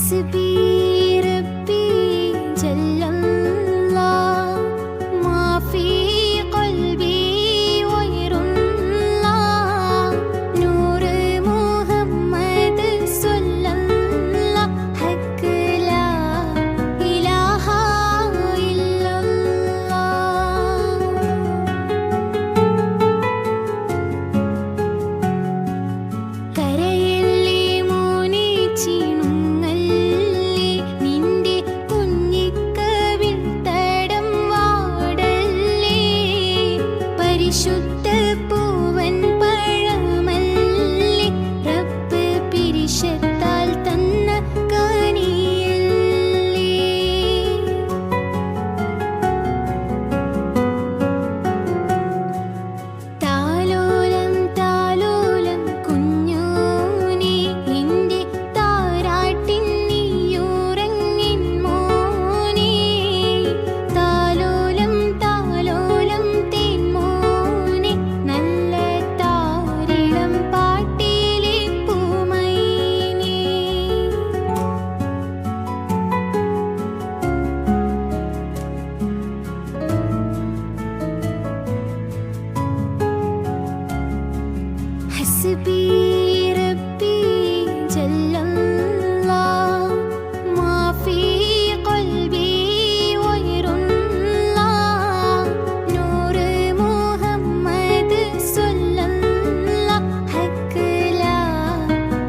حسبي ربي جل الله ما في قلبي غير الله نور محمد صلى الله حق لا إله إلا الله കരയില്ലേ മോനെ ചിണുങ്ങല്ലേ നിന്റെ കുഞ്ഞിക്കവിൾ തടം വാടല്ലേ പരിശുദ്ധ പൂവൻ പഴമല്ലേ റബ്ബ് പിരിശത്താൽ തന്ന കനിയല്ലേ താലോലം താലോലം കുഞ്ഞോനെ എൻ്റെ താരാട്ടിൻ നീയുറങ്ങിൻ മോനെ താലോലം താലോലം തേൻ മോനെ നല്ല താരിളം പാട്ടിലെ പൂമൈനേ حسبي ربي جل الله ما في قلبي غير الله نور محمد صلى الله حق لا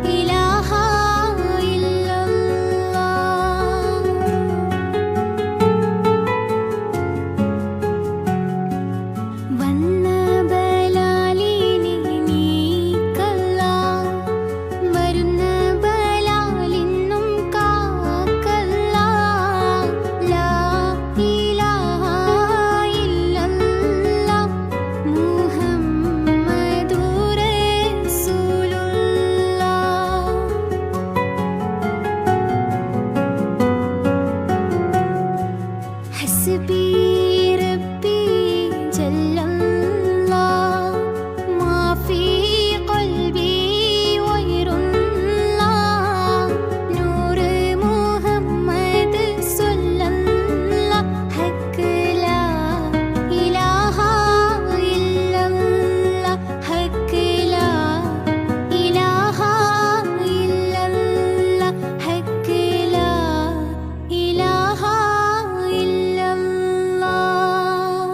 إله إلا الله വന്ന ബലാലിനെ നീക്കല്ല വരുന്ന ബലാലിന്നും കാക്കല്ല ലാ ഇലാഹ ഇല്ലല്ലാഹ് മുഹമ്മദുർ റസൂലുള്ളാഹ് حسبي ربي جل الله ما في قلبي غير الله نور محمد صلى الله حق لا إله إلا الله حق لا إله إلا الله حق لا إله إلا الله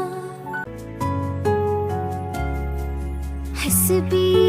حسبي